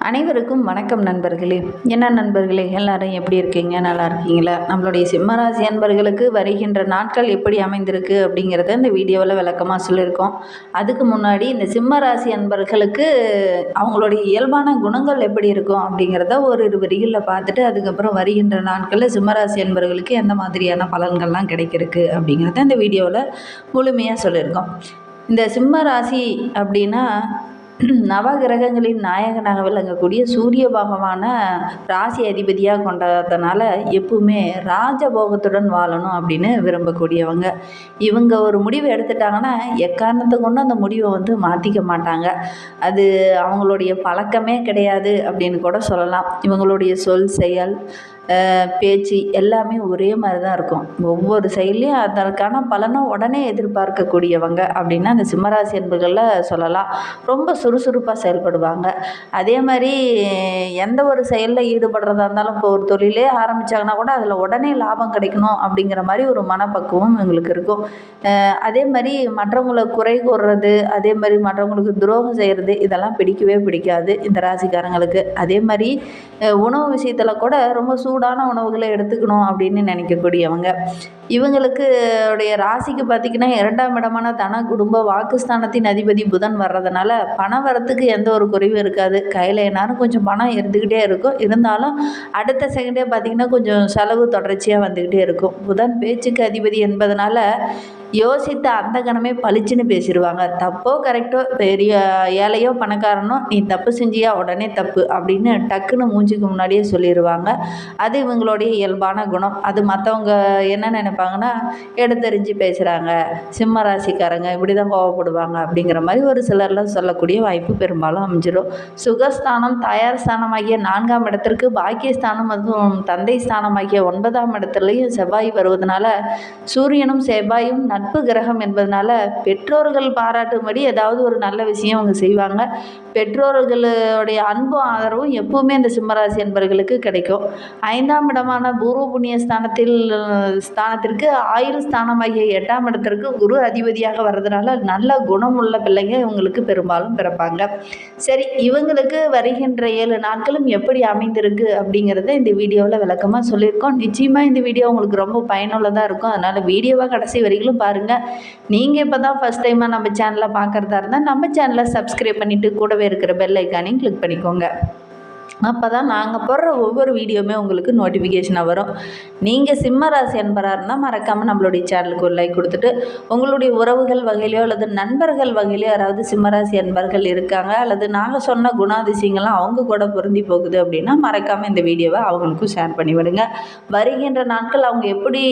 அனைவருக்கும் வணக்கம் நண்பர்களே. என்ன நண்பர்களே, எல்லாரும் எப்படி இருக்கீங்க? நல்லா இருக்கீங்களா? நம்மளுடைய சிம்மராசி அன்பர்களுக்கு வருகின்ற நாட்கள் எப்படி அமைந்திருக்கு அப்படிங்கிறத இந்த வீடியோவில் விளக்கமாக சொல்லியிருக்கோம். அதுக்கு முன்னாடி இந்த சிம்மராசி அன்பர்களுக்கு அவங்களுடைய இயல்பான குணங்கள் எப்படி இருக்கும் அப்படிங்கிறத ஒரு வரிகளில் பார்த்துட்டு அதுக்கப்புறம் வருகின்ற நாட்களில் சிம்மராசி அன்பர்களுக்கு எந்த மாதிரியான பலன்கள்லாம் கிடைக்கிறதுக்கு அப்படிங்கிறத இந்த வீடியோவில் முழுமையாக சொல்லியிருக்கோம். இந்த சிம்மராசி அப்படின்னா நவகிரகங்களின் நாயகனாக விளங்கக்கூடிய சூரிய பகவான ராசி அதிபதியாக கொண்டதுனால எப்பவுமே ராஜபோகத்துடன் வாழணும் அப்படின்னு விரும்பக்கூடியவங்க. இவங்க ஒரு முடிவு எடுத்துட்டாங்கன்னா எக்காரணத்தை கொண்டு அந்த முடிவை மாற்றிக்க மாட்டாங்க. அது அவங்களுடைய பழக்கமே கிடையாது அப்படின்னு கூட சொல்லலாம். இவங்களுடைய சொல் செயல் பேச்சு எல்லாமே ஒரே மாதிரி தான் இருக்கும். ஒவ்வொரு செயலையும் அதற்கான பலனை உடனே எதிர்பார்க்கக்கூடியவங்க அப்படின்னா அந்த சிம்மராசி என்பர்களில் சொல்லலாம். ரொம்ப சுறுசுறுப்பாக செயல்படுவாங்க. அதே மாதிரி எந்த ஒரு செயலில் ஈடுபடுறதா இருந்தாலும் இப்போ ஒரு தொழிலே ஆரம்பித்தாங்கன்னா கூட அதில் உடனே லாபம் கிடைக்கணும் அப்படிங்கிற மாதிரி ஒரு மனப்பக்குவம் இவங்களுக்கு இருக்கும். அதே மாதிரி மற்றவங்களை குறை கூறுறது, அதே மாதிரி மற்றவங்களுக்கு துரோகம் செய்கிறது இதெல்லாம் பிடிக்கவே பிடிக்காது இந்த ராசிக்காரங்களுக்கு. அதே மாதிரி உணவு விஷயத்தில் கூட ரொம்ப சூடான உணவுகளை எடுத்துக்கணும் அப்படின்னு நினைக்கக்கூடியவங்க. இவங்களுக்கு உடைய ராசிக்கு பார்த்திங்கன்னா 2ஆம் இடமான தன குடும்ப வாக்குஸ்தானத்தின் அதிபதி புதன் வர்றதுனால பண வரத்துக்கு எந்த ஒரு குறைவும் இருக்காது. கையில் என்னாலும் கொஞ்சம் பணம் இருந்துக்கிட்டே இருக்கும். இருந்தாலும் அடுத்த செகண்டே பார்த்திங்கன்னா கொஞ்சம் செலவு தொடர்ச்சியாக வந்துக்கிட்டே இருக்கும். புதன் பேச்சுக்கு அதிபதி என்பதனால யோசித்த அந்த கணமே பளிச்சுன்னு பேசிடுவாங்க. தப்போ கரெக்டோ, பெரிய ஏழையோ பணக்காரனோ, நீ தப்பு செஞ்சியா உடனே தப்பு அப்படின்னு டக்குன்னு மூஞ்சிக்கு முன்னாடியே சொல்லிடுவாங்க. அது இவங்களுடைய இயல்பான குணம். அது மற்றவங்க என்ன நினைப்பாங்கன்னா எடுத்தெறிஞ்சு பேசுகிறாங்க, சிம்ம ராசிக்காரங்க இப்படி தான் கோவப்படுவாங்க அப்படிங்கிற மாதிரி ஒரு சிலர்லாம் சொல்லக்கூடிய வாய்ப்பு பெரும்பாலும் அமைஞ்சிடும். சுகஸ்தானம் தாயார் ஸ்தானமாகிய 4ஆம் இடத்திற்கு பாக்கியஸ்தானம் அதுவும் தந்தை ஸ்தானமாகிய 9ஆம் இடத்துலையும் செவ்வாய் வருவதனால சூரியனும் செவ்வாயும் நட்பு கிரகம் என்பதனால பெற்றோர்கள் பாராட்டும்படி ஏதாவது ஒரு நல்ல விஷயம் அவங்க செய்வாங்க. பெற்றோர்களுடைய அன்பும் ஆதரவும் எப்பவுமே இந்த சிம்மராசி என்பவர்களுக்கு கிடைக்கும். 5ஆம் இடமான பூர்வ புண்ணிய ஸ்தானத்திற்கு ஆயுள் ஸ்தானமாகிய 8ஆம் இடத்திற்கு குரு அதிபதியாக வர்றதுனால நல்ல குணமுள்ள பிள்ளைங்க இவங்களுக்கு பெரும்பாலும் பிறப்பாங்க. சரி, இவங்களுக்கு வருகின்ற 7 நாட்களும் எப்படி அமைந்திருக்கு அப்படிங்கிறத இந்த வீடியோவில் விளக்கமாக சொல்லியிருக்கோம். நிச்சயமாக இந்த வீடியோ உங்களுக்கு ரொம்ப பயனுள்ளதாக இருக்கும். அதனால் வீடியோவை கடைசி வரைக்கும் பாருங்கள். நீங்கள் இப்போ தான் ஃபஸ்ட் டைமாக நம்ம சேனலை பார்க்குறதா இருந்தால் நம்ம சேனலை சப்ஸ்கிரைப் பண்ணிவிட்டு கூடவே இருக்கிற பெல் ஐக்கானையும் கிளிக் பண்ணிக்கோங்க. அப்போ தான் நாங்கள் போடுற ஒவ்வொரு வீடியோவுமே உங்களுக்கு நோட்டிஃபிகேஷனாக வரும். நீங்கள் சிம்ம ராசி அன்பராக இருந்தால் மறக்காமல் நம்மளுடைய சேனலுக்கு ஒரு லைக் கொடுத்துட்டு உங்களுடைய உறவுகள் வகையிலையோ அல்லது நண்பர்கள் வகையிலையோ யாராவது சிம்மராசி அன்பர்கள் இருக்காங்க அல்லது நாங்கள் சொன்ன குணாதிசயங்கள்லாம் அவங்க கூட பொருந்தி போகுது அப்படின்னா மறக்காமல் இந்த வீடியோவை அவங்களுக்கும் ஷேர் பண்ணி விடுங்க. வருகின்ற நாட்கள் அவங்க எப்படி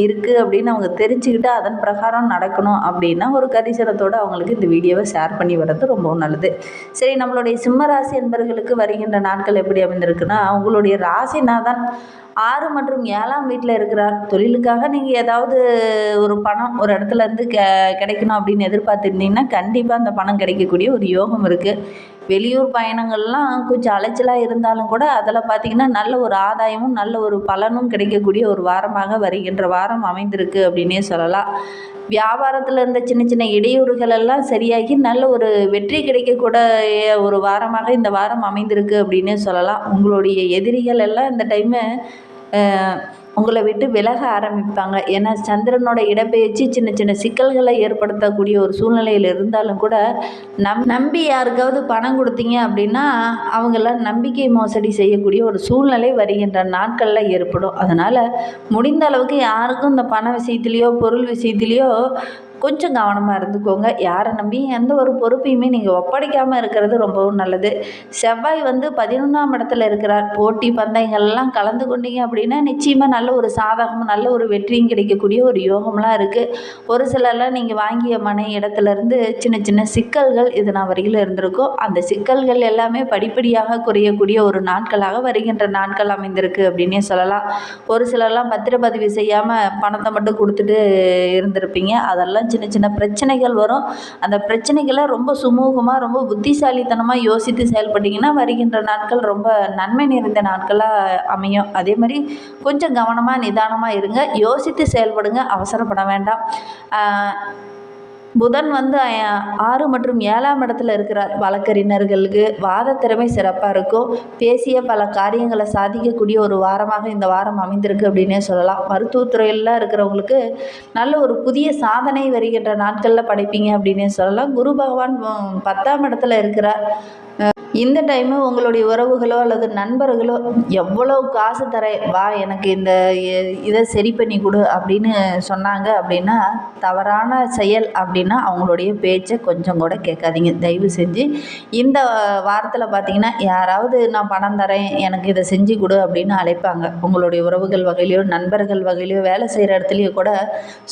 இருக்குது அப்படின்னு அவங்க தெரிஞ்சுக்கிட்டு அதன் பிரகாரம் நடக்கணும் அப்படின்னா ஒரு கரிசனத்தோடு அவங்களுக்கு இந்த வீடியோவை ஷேர் பண்ணி வர்றது ரொம்பவும் நல்லது. சரி, நம்மளுடைய சிம்மராசி அன்பர்களுக்கு வருகின்ற நாட்கள் எப்படி அமைந்திருக்குன்னா உங்களுடைய ராசிநாதன் 6 மற்றும் 7ஆம் வீட்டில் இருக்கிறார். தொழிலுக்காக நீங்கள் ஏதாவது ஒரு பணம் ஒரு இடத்துல இருந்து கிடைக்கணும் அப்படின்னு எதிர்பார்த்துருந்தீங்கன்னா கண்டிப்பாக அந்த பணம் கிடைக்கக்கூடிய ஒரு யோகம் இருக்குது. வெளியூர் பயணங்கள்லாம் கொஞ்சம் அலைச்சலாக இருந்தாலும் கூட அதில் பார்த்திங்கன்னா நல்ல ஒரு ஆதாயமும் நல்ல ஒரு பலனும் கிடைக்கக்கூடிய ஒரு வாரமாக வருகின்ற வாரம் அமைந்திருக்கு அப்படின்னே சொல்லலாம். வியாபாரத்தில் இருந்த சின்ன சின்ன இடையூறுகள் எல்லாம் சரியாகி நல்ல ஒரு வெற்றி கிடைக்கக்கூடிய ஒரு வாரமாக இந்த வாரம் அமைந்திருக்கு அப்படின்னே சொல்லலாம். உங்களுடைய எதிரிகள் எல்லாம் இந்த டைமு உங்களை விட்டு விலக ஆரம்பிப்பாங்க. ஏன்னா சந்திரனோட இடப்பெயர்ச்சி சின்ன சின்ன சிக்கல்களை ஏற்படுத்தக்கூடிய ஒரு சூழ்நிலையில் இருந்தாலும் கூட நம்பி யாருக்காவது பணம் கொடுத்தீங்க அப்படின்னா அவங்களாம் நம்பிக்கை மோசடி செய்யக்கூடிய ஒரு சூழ்நிலை வருகின்ற நாட்களில் ஏற்படும். அதனால் முடிந்த அளவுக்கு யாருக்கும் இந்த பண விஷயத்துலேயோ பொருள் விஷயத்துலேயோ கொஞ்சம் கவனமாக இருந்துக்கோங்க. யாரை நம்பி எந்த ஒரு பொறுப்பையுமே நீங்கள் ஒப்படைக்காமல் இருக்கிறது ரொம்பவும் நல்லது. செவ்வாய் 11ஆம் இடத்துல இருக்கிறார். போட்டி பந்தயங்கள்லாம் கலந்து கொண்டீங்க அப்படின்னா நிச்சயமாக நல்ல ஒரு சாதகமும் நல்ல ஒரு வெற்றியும் கிடைக்கக்கூடிய ஒரு யோகம்லாம் இருக்குது. ஒரு சிலர்லாம் நீங்கள் வாங்கிய மனை இடத்துலேருந்து சின்ன சின்ன சிக்கல்கள் இது நான் வரையில் இருந்திருக்கும். அந்த சிக்கல்கள் எல்லாமே படிப்படியாக குறையக்கூடிய ஒரு நாட்களாக வருகின்ற நாட்கள் அமைந்திருக்கு அப்படின்னே சொல்லலாம். ஒரு சிலர்லாம் பத்திரப்பதிவு செய்யாமல் பணத்தை மட்டும் கொடுத்துட்டு இருந்திருப்பீங்க. அதெல்லாம் சின்ன சின்ன பிரச்சனைகள் வரும். அந்த பிரச்சனைகளை ரொம்ப சுமூகமாக ரொம்ப புத்திசாலித்தனமாக யோசித்து செயல்பட்டிங்கன்னா வருகின்ற நாட்கள் ரொம்ப நன்மை நிறைந்த நாட்களாக அமையும். அதே மாதிரி கொஞ்சம் கவனமாக நிதானமாக இருங்க. யோசித்து செயல்படுங்க, அவசரப்பட வேண்டாம். புதன் வந்து 6 மற்றும் 7ஆம் இடத்துல இருக்கிறார். வழக்கறிஞர்களுக்கு வாத திறமை சிறப்பாக இருக்கும். பேசிய பல காரியங்களை சாதிக்கக்கூடிய ஒரு வாரமாக இந்த வாரம் அமைந்திருக்கு அப்படின்னே சொல்லலாம். மருத்துவத்துறையில் இருக்கிறவங்களுக்கு நல்ல ஒரு புதிய சாதனை வருகின்ற நாட்களில் படைப்பீங்க அப்படின்னே சொல்லலாம். குரு பகவான் 10ஆம் இடத்துல இருக்கிறார். இந்த டைமு உங்களுடைய உறவுகளோ அல்லது நண்பர்களோ எவ்வளோ காசு தரேன் வா எனக்கு இந்த இதை சரி பண்ணி கொடு அப்படின்னு சொன்னாங்க அப்படின்னா தவறான செயல் அப்படின்னா அவங்களுடைய பேச்சை கொஞ்சம் கூட கேட்காதீங்க. தயவு செஞ்சு இந்த வாரத்தில் பார்த்தீங்கன்னா யாராவது நான் பணம் தரேன் எனக்கு இதை செஞ்சு கொடு அப்படின்னு அழைப்பாங்க. உங்களுடைய உறவுகள் வகையிலையோ நண்பர்கள் வகையிலையோ வேலை செய்கிற இடத்துலையோ கூட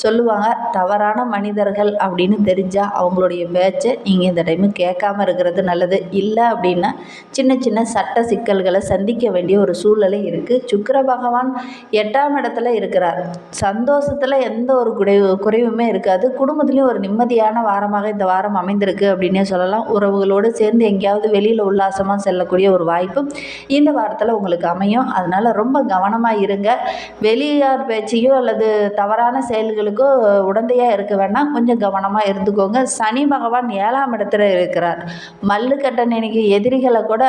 சொல்லுவாங்க. தவறான மனிதர்கள் அப்படின்னு தெரிஞ்சால் அவங்களுடைய பேச்சை நீங்கள் இந்த டைமு கேட்காம இருக்கிறது நல்லது. இல்லை அப்படின்னா சின்ன சின்ன சட்ட சிக்கல்களை சந்திக்க வேண்டிய ஒரு சூழ்நிலை இருக்குது. சுக்கிர பகவான் 8ஆம் இடத்துல இருக்கிறார். சந்தோஷத்தில் எந்த ஒரு குறைவுமே இருக்காது. குடும்பத்துலேயும் ஒரு நிம்மதியான வாரமாக இந்த வாரம் அமைந்திருக்கு அப்படின்னே சொல்லலாம். உறவுகளோடு சேர்ந்து எங்கேயாவது வெளியில் உல்லாசமாக செல்லக்கூடிய ஒரு வாய்ப்பும் இந்த வாரத்தில் உங்களுக்கு அமையும். அதனால் ரொம்ப கவனமாக இருங்க. வெளியார் பேச்சையோ அல்லது தவறான செயல்களுக்கோ உடந்தையாக இருக்க வேண்டாம். கொஞ்சம் கவனமாக இருந்துக்கோங்க. சனி பகவான் 7ஆம் இடத்துல இருக்கிறார். மல்லுக்கட்டை நினைக்க எதிரிகளை கூட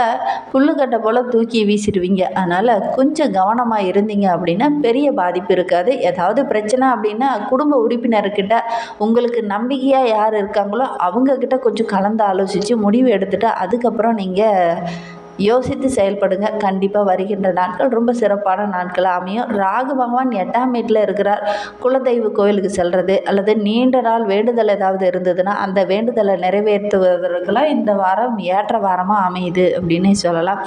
புல்லுக்கட்டை போல் தூக்கி வீசிடுவீங்க. அதனால் கொஞ்சம் கவனமாக இருந்தீங்க அப்படின்னா பெரிய பாதிப்பு இருக்காது. ஏதாவது பிரச்சனை அப்படின்னா குடும்ப உறுப்பினர்கிட்ட உங்களுக்கு நம்பிக்கையாக யார் இருக்காங்களோ அவங்கக்கிட்ட கொஞ்சம் கலந்து ஆலோசித்து முடிவு எடுத்துகிட்டு அதுக்கப்புறம் நீங்கள் யோசித்து செயல்படுங்க. கண்டிப்பாக வருகின்ற நாட்கள் ரொம்ப சிறப்பான நாட்களாக அமையும். ராகு பகவான் 8ஆம் வீட்டில் இருக்கிறார். குலதெய்வ கோயிலுக்கு செல்வது அல்லது நீண்ட நாள் வேண்டுதல் ஏதாவது இருந்ததுன்னா அந்த வேண்டுதலை நிறைவேற்றுவதற்கெல்லாம் இந்த வாரம் ஏற்ற வாரமாக அமையுது அப்படின்னு சொல்லலாம்.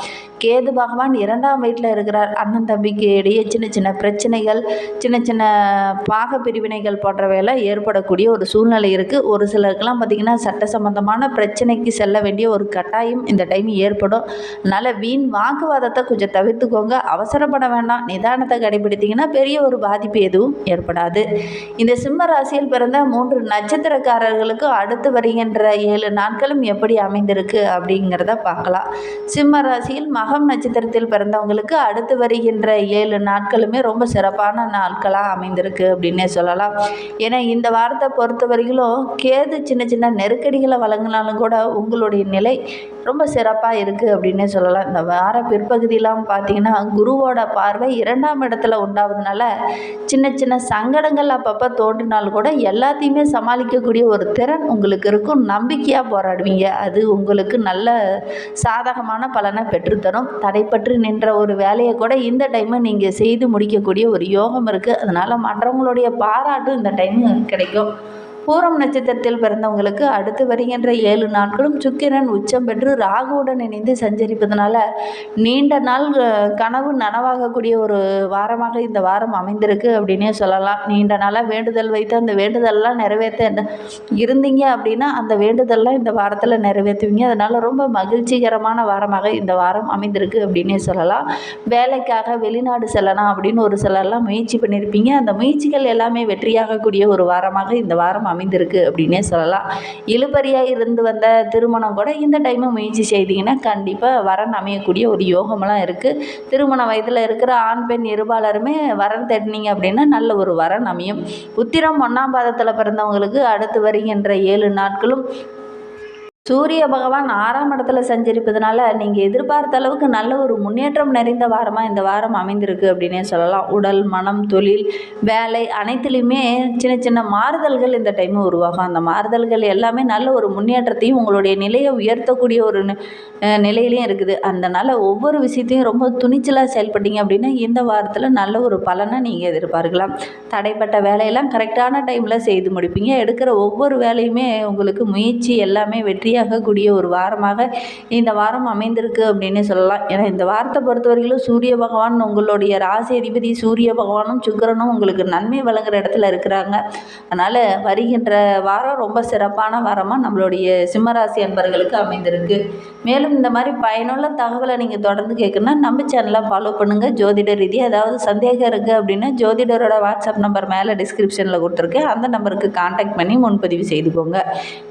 கேது பகவான் 2ஆம் வீட்டில் இருக்கிறார். அண்ணன் தம்பிக்கு இடையே சின்ன சின்ன பிரச்சனைகள், சின்ன சின்ன பாக பிரிவினைகள் போன்றவையெல்லாம் ஏற்படக்கூடிய ஒரு சூழ்நிலை இருக்குது. ஒரு சிலருக்கெல்லாம் பார்த்திங்கன்னா சட்ட சம்பந்தமான பிரச்சனைக்கு செல்ல வேண்டிய ஒரு கட்டாயம் இந்த டைம் ஏற்படும். அதனால் வீண் வாக்குவாதத்தை கொஞ்சம் தவிர்த்துக்கோங்க. அவசரப்பட வேண்டாம். நிதானத்தை கடைபிடித்தீங்கன்னா பெரிய ஒரு பாதிப்பு எதுவும் ஏற்படாது. இந்த சிம்ம ராசியில் பிறந்த 3 நட்சத்திரக்காரர்களுக்கு அடுத்து வருகின்ற 7 நாட்களும் எப்படி அமைந்திருக்கு அப்படிங்கிறத பார்க்கலாம். சிம்ம ராசியில் மகம் நட்சத்திரத்தில் பிறந்தவங்களுக்கு அடுத்து வருகின்ற 7 நாட்களுமே ரொம்ப சிறப்பான நாட்களாக அமைந்திருக்கு அப்படின்னே சொல்லலாம். ஏன்னா இந்த வாரத்தை பொறுத்த வரையிலும் கேது சின்ன சின்ன நெருக்கடிகளை வழங்கினாலும் கூட உங்களுடைய நிலை ரொம்ப சிறப்பாக இருக்குது அப்படின்னே சொல்லலாம். இந்த வார பிற்பகுதியெலாம் பார்த்தீங்கன்னா குருவோட பார்வை 2ஆம் இடத்துல உண்டாவதுனால சின்ன சின்ன சங்கடங்கள் அப்பப்போ தோன்றினாலும் கூட எல்லாத்தையுமே சமாளிக்கக்கூடிய ஒரு திறன் உங்களுக்கு இருக்கும். நம்பிக்கையாக போராடுவீங்க. அது உங்களுக்கு நல்ல சாதகமான பலனை பெற்றுத்தரும். தடைப்பட்டு நின்ற ஒரு வேலையை கூட இந்த டைமு நீங்கள் செய்து முடிக்கக்கூடிய ஒரு யோகம் இருக்குது. அதனால் மற்றவங்களுடைய பாராட்டும் இந்த டைமு கிடைக்கும். பூரம் நட்சத்திரத்தில் பிறந்தவங்களுக்கு அடுத்து வருகின்ற 7 நாட்களும் சுக்கிரன் உச்சம் பெற்று ராகுவுடன் இணைந்து சஞ்சரிப்பதனால நீண்ட நாள் கனவு நனவாகக்கூடிய ஒரு வாரமாக இந்த வாரம் அமைந்திருக்கு அப்படின்னே சொல்லலாம். நீண்ட நாளாக வேண்டுதல் வைத்து அந்த வேண்டுதல்லாம் நிறைவேற்ற இருந்தீங்க அப்படின்னா அந்த வேண்டுதல்லாம் இந்த வாரத்தில் நிறைவேற்றுவீங்க. அதனால் ரொம்ப மகிழ்ச்சிகரமான வாரமாக இந்த வாரம் அமைந்திருக்கு அப்படின்னே சொல்லலாம். வேலைக்காக வெளிநாடு செல்லலாம் அப்படின்னு ஒரு சிலர்லாம் முயற்சி பண்ணியிருப்பீங்க. அந்த முயற்சிகள் எல்லாமே வெற்றியாகக்கூடிய ஒரு வாரமாக இந்த வாரம் அமைந்திருக்கு அப்படின்னே சொல்லலாம். இழுபறியாக இருந்து வந்த திருமணம் கூட இந்த டைமு முயற்சி செய்தீங்கன்னா கண்டிப்பாக வரன் அமையக்கூடிய ஒரு யோகமெல்லாம் இருக்குது. திருமண வயதில் இருக்கிற ஆண் பெண் இருபாலருமே வரன் தேடினீங்க அப்படின்னா நல்ல ஒரு வரன் அமையும். உத்திரம் 1ஆம் பாதத்தில் பிறந்தவங்களுக்கு அடுத்து வருகின்ற 7 நாட்களும் சூரிய பகவான் 6ஆம் இடத்துல சஞ்சரிப்பதனால நீங்கள் எதிர்பார்த்த அளவுக்கு நல்ல ஒரு முன்னேற்றம் நிறைந்த வாரமாக இந்த வாரம் அமைந்திருக்கு அப்படின்னே சொல்லலாம். உடல், மனம், தொழில், வேலை அனைத்துலேயுமே சின்ன சின்ன மாறுதல்கள் இந்த டைமு உருவாகும். அந்த மாறுதல்கள் எல்லாமே நல்ல ஒரு முன்னேற்றத்தையும் உங்களுடைய நிலையை உயர்த்தக்கூடிய ஒரு நிலையிலையும் இருக்குது. அதனால் ஒவ்வொரு விஷயத்தையும் ரொம்ப துணிச்சலாக செயல்பட்டீங்க அப்படின்னா இந்த வாரத்தில் நல்ல ஒரு பலனை நீங்கள் எதிர்பார்க்கலாம். தடைப்பட்ட வேலையெல்லாம் கரெக்டான டைமில் செய்து முடிப்பீங்க. எடுக்கிற ஒவ்வொரு வேலையுமே உங்களுக்கு முயற்சி எல்லாமே வெற்றியாகக்கூடிய ஒரு வாரமாக இந்த வாரம் அமைந்திருக்கு அப்படின்னு சொல்லலாம். ஏன்னா இந்த வாரத்தை பொறுத்தவரையிலும் சூரிய பகவான் உங்களுடைய ராசி அதிபதி சூரிய பகவானும் சுக்கிரனும் உங்களுக்கு நன்மை வழங்குகிற இடத்துல இருக்கிறாங்க. அதனால் வருகின்ற வாரம் ரொம்ப சிறப்பான வாரமாக நம்மளுடைய சிம்மராசி அன்பர்களுக்கு அமைந்திருக்கு. மேலும் இந்த மாதிரி பயனுள்ள தகவலை நீங்கள் தொடர்ந்து கேட்கணுன்னா நம்ம சேனலை ஃபாலோ பண்ணுங்கள். ஜோதிட ரீதியாக ஏதாவது சந்தேகம் இருக்குது அப்படின்னா ஜோதிடரோட வாட்ஸ்அப் நம்பர் மேலே டிஸ்கிரிப்ஷனில் கொடுத்துருக்கேன். அந்த நம்பருக்கு கான்டாக்ட் பண்ணி முன்பதிவு செய்துக்கோங்க.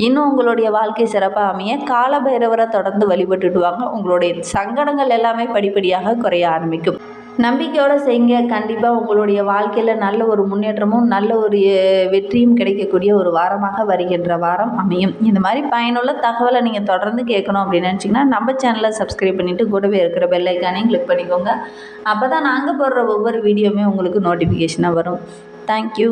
இன்னும் உங்களுடைய வாழ்க்கை சிறப்பாக அமைய காலபைரவரை தொடர்ந்து வழிபட்டுட்டு வாங்க. உங்களுடைய சங்கடங்கள் எல்லாமே படிப்படியாக குறைய ஆரம்பிக்கும். நம்பிக்கையோடு செய்யுங்க. கண்டிப்பாக உங்களுடைய வாழ்க்கையில் நல்ல ஒரு முன்னேற்றமும் நல்ல ஒரு வெற்றியும் கிடைக்கக்கூடிய ஒரு வாரமாக வருகின்ற வாரம் அமையும். இந்த மாதிரி பயனுள்ள தகவலை நீங்கள் தொடர்ந்து கேட்கணும் அப்படின்னு நினச்சிங்கன்னா நம்ம சேனலை சப்ஸ்கிரைப் பண்ணிவிட்டு கூடவே இருக்கிற பெல் ஐக்கானையும் கிளிக் பண்ணிக்கோங்க. அப்போ தான் நாங்கள் போடுற ஒவ்வொரு வீடியோவுமே உங்களுக்கு நோட்டிஃபிகேஷனாக வரும். தேங்க்யூ.